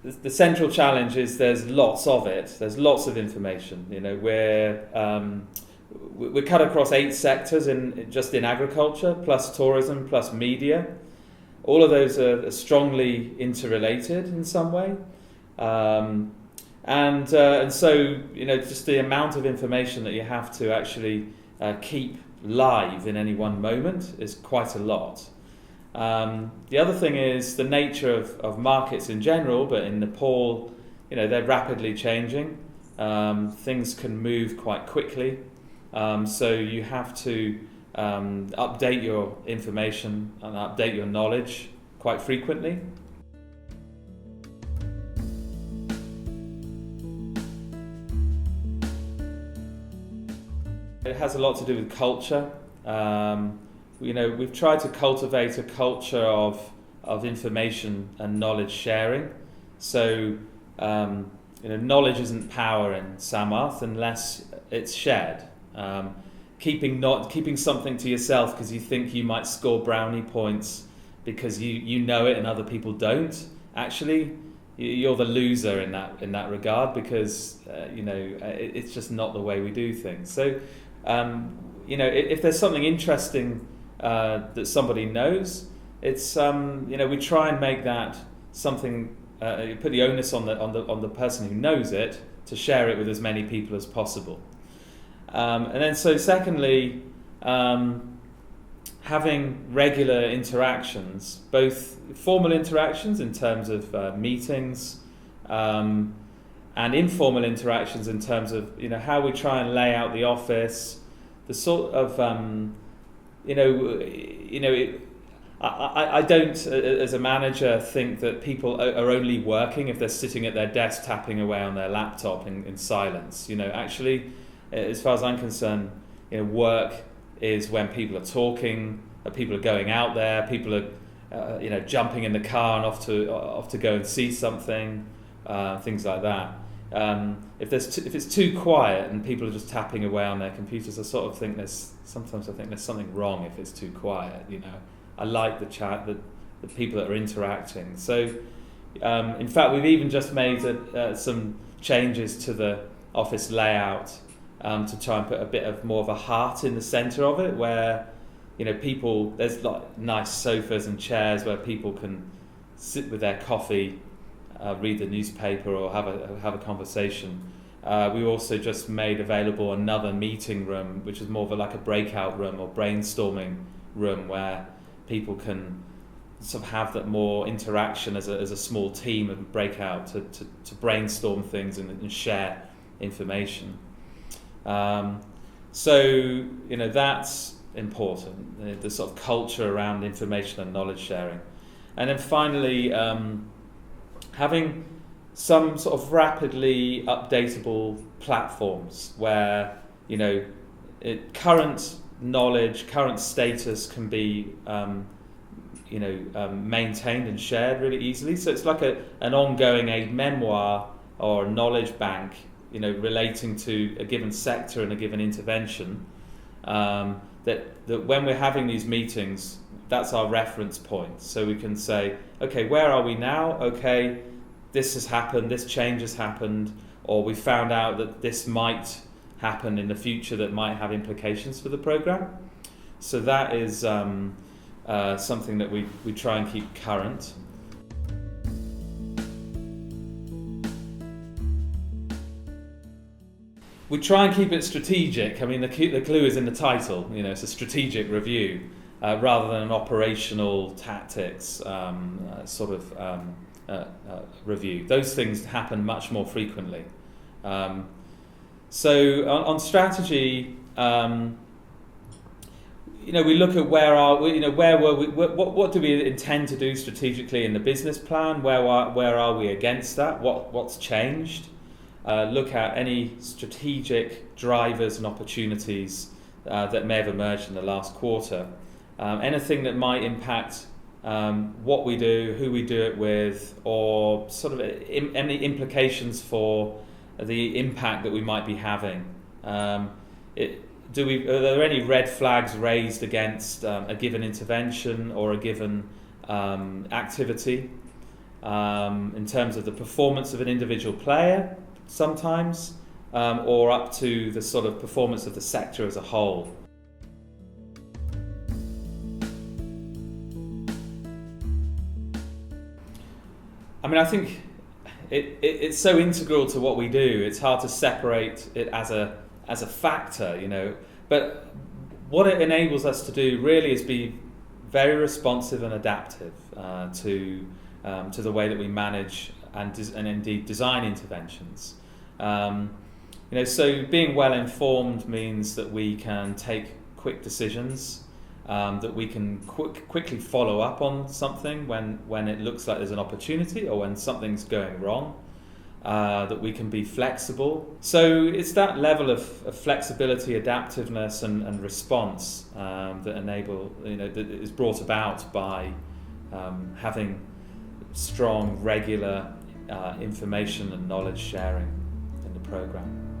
the central challenge is there's lots of it. There's lots of information. We're cut across 8 sectors just in agriculture, plus tourism, plus media. All of those are strongly interrelated in some way, and so just the amount of information that you have to actually keep live in any one moment is quite a lot. The other thing is the nature of markets in general, but in Nepal, they're rapidly changing. Things can move quite quickly, so you have to update your information and update your knowledge quite frequently. It has a lot to do with culture. We've tried to cultivate a culture of information and knowledge sharing. So, knowledge isn't power in Samarth unless it's shared. Keeping something to yourself because you think you might score brownie points because you know it and other people don't. Actually, you're the loser in that regard because it's just not the way we do things. So, if there's something interesting that somebody knows, it's we try and make that something. You put the onus on the person who knows it to share it with as many people as possible. And then, so secondly, having regular interactions, both formal interactions in terms of meetings, and informal interactions in terms of how we try and lay out the office, the sort of I don't, as a manager, think that people are only working if they're sitting at their desk tapping away on their laptop in silence. Actually, as far as I'm concerned, work is when people are talking, people are going out there, people are jumping in the car and off to go and see something, things like that. If it's too quiet and people are just tapping away on their computers, I sort of think there's something wrong if it's too quiet. I like the chat, the people that are interacting. So, in fact, we've even just made some changes to the office layout to try and put a bit of more of a heart in the centre of it, where there's like nice sofas and chairs where people can sit with their coffee, read the newspaper, or have a conversation. We also just made available another meeting room, which is more of like a breakout room or brainstorming room, where people can sort of have that more interaction as a small team and break out to brainstorm things and share information. So that's important, the sort of culture around information and knowledge sharing. And then finally, having some sort of rapidly updatable platforms where current knowledge, current status can be maintained and shared really easily. So it's like an ongoing memoir or a knowledge bank, relating to a given sector and a given intervention. That when we're having these meetings, that's our reference point. So we can say, okay, where are we now? Okay, this has happened, this change has happened, or we found out that this might happen in the future that might have implications for the program. So that is something that we try and keep current. We try and keep it strategic. I mean, the clue is in the title. It's a strategic review rather than an operational tactics review. Those things happen much more frequently. So on strategy, we look at where were we? What do we intend to do strategically in the business plan? Where are we against that? What's changed? Look at any strategic drivers and opportunities that may have emerged in the last quarter. Anything that might impact what we do, who we do it with, or sort of any implications for the impact that we might be having. Are there any red flags raised against a given intervention or a given activity? in terms of the performance of an individual player sometimes, or up to the sort of performance of the sector as a whole. I mean, I think it's so integral to what we do. It's hard to separate it as a factor, you know. But what it enables us to do really is be very responsive and adaptive to the way that we manage and indeed design interventions. You know, so being well informed means that we can take quick decisions. That we can quickly follow up on something when it looks like there's an opportunity or when something's going wrong, that we can be flexible. So it's that level of flexibility, adaptiveness and response that that is brought about by having strong, regular information and knowledge sharing in the programme.